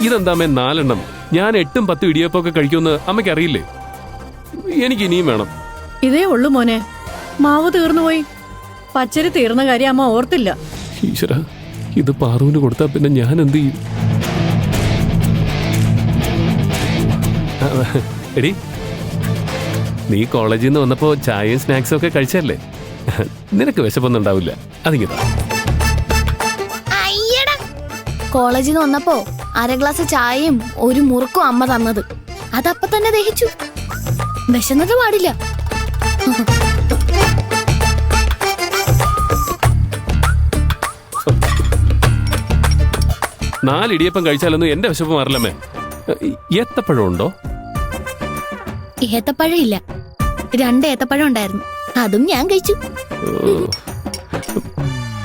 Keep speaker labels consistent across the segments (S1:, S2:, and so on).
S1: ഇതെന്താ അമ്മേ 4 എണ്ണം? ഞാൻ 8ഉം 10ഉം ഇടിയപ്പൊക്കെ കഴിക്കുമെന്ന് അമ്മയ്ക്ക് അറിയില്ലേ? എനിക്ക് ഇനിയും വേണം.
S2: ഇതേ ഉള്ളു മോനെ, മാവ് തീർന്നുപോയി. പച്ചരി തീർന്ന കാര്യം അമ്മ ഓർത്തില്ല.
S1: ഈശ്വര, ഇത് പാറുവിന് കൊടുത്താ പിന്നെ ഞാൻ എന്ത് ചെയ്യും? എടി, നീ കോളേജിൽ നിന്ന് വന്നപ്പോ ചായയും സ്നാക്സും ഒക്കെ കഴിച്ചല്ലേ? നിനക്ക് വിശപ്പൊന്നും ഉണ്ടാവില്ല. അതിങ്ങതാ.
S3: കോളേജിൽ നിന്ന് വന്നപ്പോ 1/2 ഗ്ലാസ് ചായയും 1 മുറുക്കും അമ്മ തന്നത്. അതപ്പ തന്നെ ദഹിച്ചു. വിശന്നത് പാടില്ല.
S1: 4 ഇടിയപ്പം കഴിച്ചാലൊന്നും എന്റെ വിശപ്പ് മാറില്ലമ്മേ. ഏത്തപ്പഴം ഉണ്ടോ?
S3: ഏത്തപ്പഴം ഇല്ല. 2 ഏത്തപ്പഴം ഉണ്ടായിരുന്നു, അതും ഞാൻ കഴിച്ചു.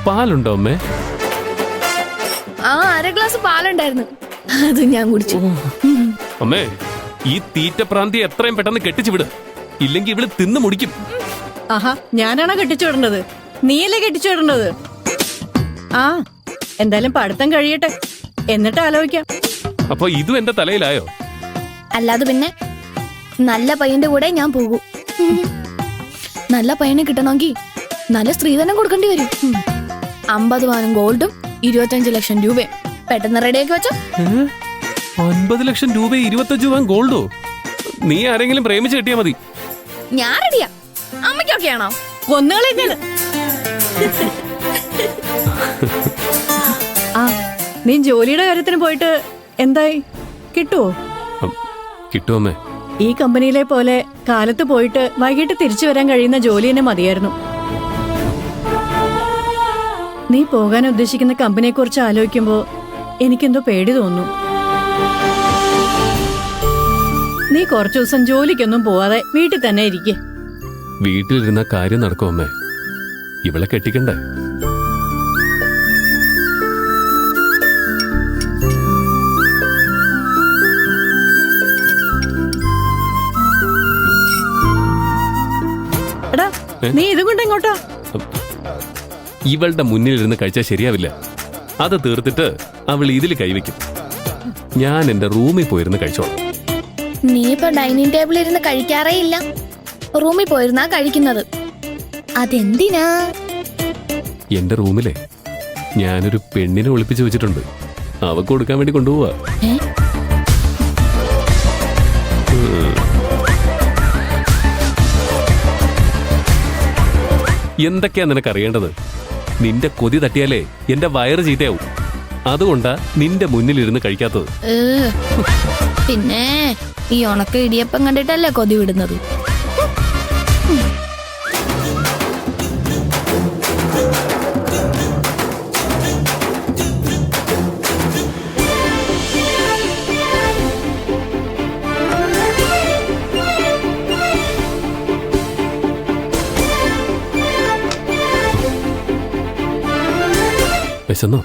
S1: പാലുണ്ടോ അമ്മേ?
S3: 1/2 ഗ്ലാസ് പാലുണ്ടായിരുന്നു, അതും ഞാൻ കുടിച്ചു.
S1: അമ്മേ, ഈ തീറ്റപ്രാന്തി എത്രയും പെട്ടെന്ന് കെട്ടിച്ചു വിട്, ഇല്ലെങ്കിൽ ഇവള് തിന്നു മുടിക്കും.
S2: ആഹാ, ഞാനാണോ കെട്ടിച്ചു വിടേണ്ടത്? നീയല്ലേ കെട്ടിച്ചു വിടേണ്ടത്? ആ, എന്തായാലും പഠിത്തം കഴിയട്ടെ, എന്നിട്ട് ആലോചിക്കാം.
S1: അപ്പൊ ഇതും എന്റെ തലയിലായോ?
S3: അല്ലാതെ പിന്നെ നല്ല പയ്യന്റെ കൂടെ ഞാൻ പോകൂ. നല്ല പയ്യനെ കിട്ടണമെങ്കിൽ നല്ല സ്ത്രീധനം കൊടുക്കേണ്ടി വരും. 50 പവനും ഗോൾഡും 25 ലക്ഷം രൂപയും പെട്ടെന്ന് റെഡിയാക്കി വെച്ചോ.
S1: 50 ലക്ഷം രൂപ 25 പവൻ ഗോൾഡോ? നീ ആരെങ്കിലും പ്രേമിച്ച് കിട്ടിയാ മതി.
S3: ഞാൻ റെഡിയാ. അമ്മയ്ക്കൊക്കെയാണോ?
S2: കൊന്നുകളെ. ആ, നീ ജോലിയുടെ കാര്യത്തിന് പോയിട്ട് എന്തായി? കിട്ടുവോ?
S1: കിട്ടുമേ.
S2: ഈ കമ്പനിയിലെ പോലെ കാലത്ത് പോയിട്ട് വൈകിട്ട് തിരിച്ചു വരാൻ കഴിയുന്ന ജോലി തന്നെ മതിയായിരുന്നു. നീ പോകാൻ ഉദ്ദേശിക്കുന്ന കമ്പനിയെ കുറിച്ച് ആലോചിക്കുമ്പോ എനിക്കെന്തോ പേടി തോന്നുന്നു. നീ കുറച്ചു ദിവസം ജോലിക്കൊന്നും പോവാതെ വീട്ടിൽ തന്നെ ഇരിക്കേ.
S1: വീട്ടിലിരുന്ന കാര്യം നടക്കും അമ്മേ. ഇവളെ കെട്ടിക്കണ്ടേ?
S2: എടാ, നീ ഇതും കൊണ്ട് എങ്ങോട്ടാ?
S1: ഇവളുടെ മുന്നിലിരുന്ന് കഴിച്ചാൽ ശരിയാവില്ല. അത് തീർത്തിട്ട് അവൾ ഇതിൽ കൈവയ്ക്കും. ഞാൻ എന്റെ റൂമിൽ പോയിരുന്ന് കഴിച്ചോളാം.
S3: നീ ഇപ്പൊ ഡൈനിങ് ടേബിളിൽ ഇരുന്ന് കഴിക്കാറേ ഇല്ല, റൂമിൽ പോയിരുന്നാ കഴിക്കുന്നത്. അതെന്തിനാ?
S1: എന്റെ റൂമിലെ ഞാനൊരു പെണ്ണിനെ ഒളിപ്പിച്ചു വെച്ചിട്ടുണ്ട്. അവക്ക് കൊടുക്കാൻ വേണ്ടി കൊണ്ടുപോവാ. എന്തൊക്കെയാ നിനക്ക് അറിയേണ്ടത്? നിന്റെ കൊതി തട്ടിയാലേ എന്റെ വയറ് ചീത്തയാവും. അതുകൊണ്ടാ നിന്റെ മുന്നിലിരുന്ന് കഴിക്കാത്തത്.
S3: പിന്നെ ഈ ഉണക്ക ഇടിയപ്പം കണ്ടിട്ടല്ലേ കൊതി വിടുന്നത്.
S1: വിശന്നോ?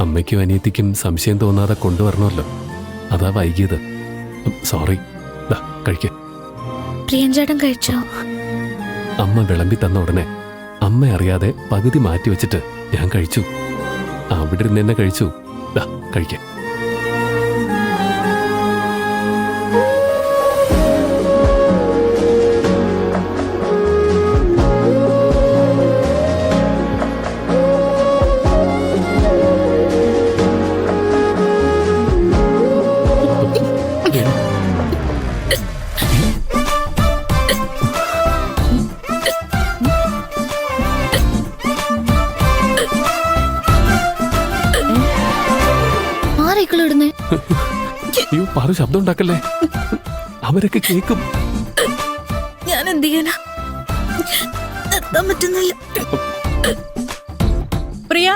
S1: അമ്മയ്ക്കും അനിയത്തിക്കും സംശയം തോന്നാതെ കൊണ്ടുവരണമല്ലോ, അതാ വൈകിയത്. സോറി. കഴിക്ക.
S3: പ്രിയൻചേട്ടൻ കഴിച്ചോ?
S1: അമ്മ വിളമ്പി തന്ന ഉടനെ അമ്മ അറിയാതെ പകുതി മാറ്റി വെച്ചിട്ട് ഞാൻ കഴിച്ചു. അവിടെ ഇരുന്ന് തന്നെ കഴിച്ചു. കഴിക്ക. അയ്യോ, പാറു ശബ്ദം ഉണ്ടാക്കല്ലേ, അവരൊക്കെ കേൾക്കും.
S3: ഞാൻ എന്ത് ചെയ്യാനാ? എത്താൻ പറ്റുന്നില്ല.
S2: പ്രിയ,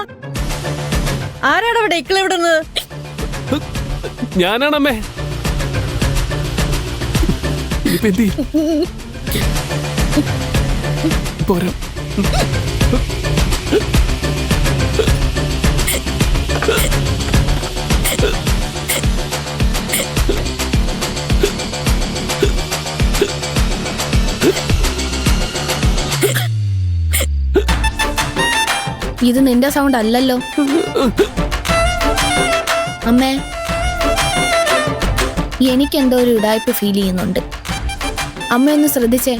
S2: ആരാണ് അവിടെ ഇക്കളിവിടുന്നത്?
S1: ഞാനാണമ്മേ. ഇനിയിപ്പോ എന്ത് ചെയ്യും? പോരാ.
S3: ഇത് നിന്റെ സൗണ്ട് അല്ലല്ലോ. അമ്മേ, എനിക്കെന്തോ ഒരു ഉടായ്പ ഫീൽ ചെയ്യുന്നുണ്ട്. അമ്മയൊന്ന് ശ്രദ്ധിച്ചേ,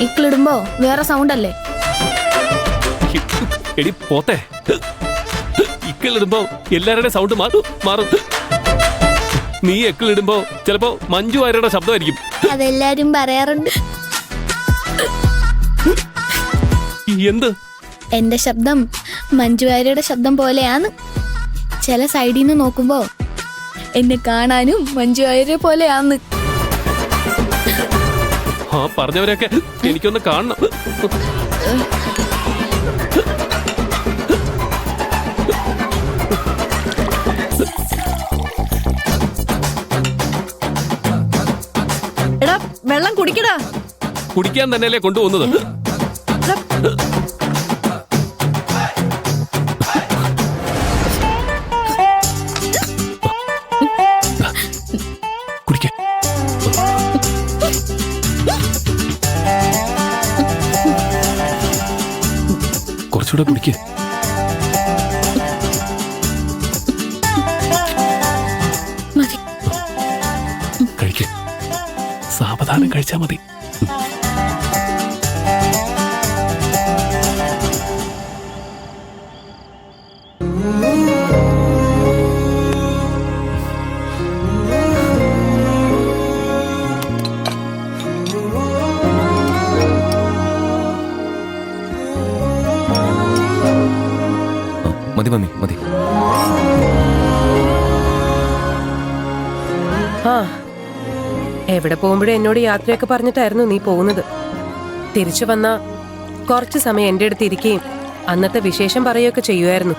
S3: ഇക്കിളിടുമ്പോ വേറെ സൗണ്ട് അല്ലേ?
S1: എടി പോത്തെ, ഇക്കളിടുമ്പോ എല്ലാവരുടെയും സൗണ്ട് മാറും. നീ എക്കിളിടുമ്പോ ചിലപ്പോ മഞ്ജു വാര്യരുടെ ശബ്ദമായിരിക്കും.
S3: അതെല്ലാരും പറയാറുണ്ട്.
S1: എന്ത്?
S3: എന്റെ ശബ്ദം മഞ്ജു വാര്യരുടെ ശബ്ദം പോലെയാണ്. ചില സൈഡിൽ നിന്ന് നോക്കുമ്പോ എന്നെ കാണാനും മഞ്ജു വാര്യരെ പോലെയാന്ന്.
S1: ആ പറഞ്ഞവരെയൊക്കെ എനിക്കൊന്ന് കാണണം.
S2: എടാ വെള്ളം കുടിക്കടാ.
S1: കുടിക്കാൻ തന്നെയല്ലേ കൊണ്ടുപോകുന്നത്.
S2: എടാ,
S1: കുടിക്ക. കുറച്ചുകൂടെ കുടിക്ക്.
S3: മതി.
S1: കഴിക്ക്. സാവധാനം കഴിച്ചാ മതി.
S4: മതി മമ്മി മതി.
S5: ആ എവിടെ പോകുമ്പോഴും എന്നോട് യാത്രയൊക്കെ പറഞ്ഞിട്ടായിരുന്നു നീ പോകുന്നത്. തിരിച്ചു വന്ന കുറച്ചു സമയം എൻ്റെ അടുത്ത് ഇരിക്കുകയും അന്നത്തെ വിശേഷം പറയുകയൊക്കെ ചെയ്യുമായിരുന്നു.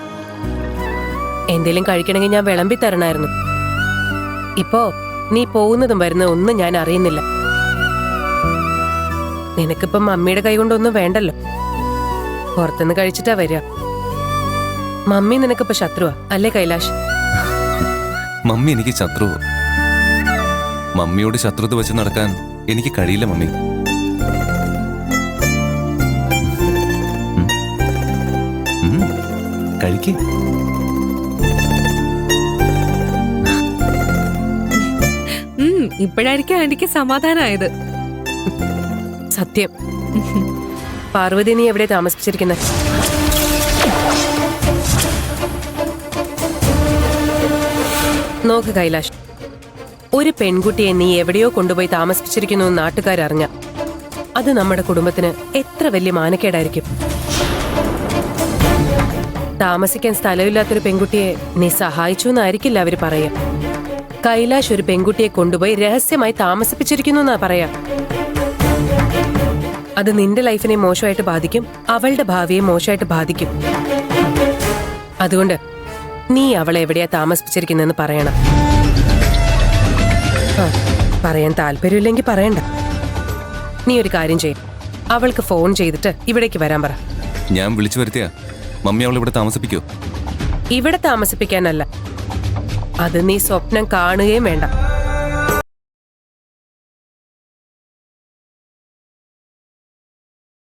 S5: എന്തേലും കഴിക്കണമെങ്കിൽ ഞാൻ വിളമ്പി തരണമായിരുന്നു. ഇപ്പോ നീ പോകുന്നതും വരുന്നതും ഒന്നും ഞാൻ അറിയുന്നില്ല. നിനക്കിപ്പം മമ്മിയുടെ കൈ കൊണ്ടൊന്നും വേണ്ടല്ലോ, പുറത്തുനിന്ന് കഴിച്ചിട്ടാ വരിക. മമ്മി നിനക്കിപ്പോ ശത്രുവാ അല്ലേ കൈലാഷ്?
S4: മമ്മി എനിക്ക് ശത്രു. മമ്മിയോട് ശത്രുത വെച്ച് നടക്കാൻ എനിക്ക് കഴിയില്ല മമ്മി. കഴിക്ക്.
S6: ഇപ്പോഴായിരിക്കും ആന്റിക്ക് സമാധാനമായത്.
S5: സത്യം. പാർവതി നീ എവിടെ താമസിപ്പിച്ചിരിക്കുന്നത്? നോക്ക് കൈലാഷ്, ഒരു പെൺകുട്ടിയെ നീ എവിടെയോ കൊണ്ടുപോയി താമസിപ്പിച്ചിരിക്കുന്നു എന്ന് നാട്ടുകാരറിഞ്ഞ അത് നമ്മുടെ കുടുംബത്തിന് എത്ര വലിയ മാനക്കേടായിരിക്കും. താമസിക്കാൻ സ്ഥലമില്ലാത്തൊരു പെൺകുട്ടിയെ നീ സഹായിച്ചു എന്നായിരിക്കില്ല അവര് പറയാ. കൈലാഷ് ഒരു പെൺകുട്ടിയെ കൊണ്ടുപോയി രഹസ്യമായി താമസിപ്പിച്ചിരിക്കുന്നു എന്നാ പറയാ. അത് നിന്റെ ലൈഫിനെ മോശമായിട്ട് ബാധിക്കും, അവളുടെ ഭാവിയെ മോശമായിട്ട് ബാധിക്കും. അതുകൊണ്ട് നീ അവളെ എവിടെയാ താമസിപ്പിച്ചിരിക്കുന്നെന്ന് പറയണം. പറയാൻ താല്പര്യമില്ലെങ്കിൽ പറയണ്ട. നീ ഒരു കാര്യം ചെയ്യും, അവൾക്ക് ഫോൺ ചെയ്തിട്ട് ഇവിടേക്ക് വരാൻ പറ.
S4: ഞാൻ വിളിച്ചു വരുത്തിയാ മമ്മി അവൾ ഇവിടെ താമസിപ്പിക്കോ?
S5: ഇവിടെ താമസിപ്പിക്കാനല്ല, അത് നീ സ്വപ്നം കാണുകയും വേണ്ട.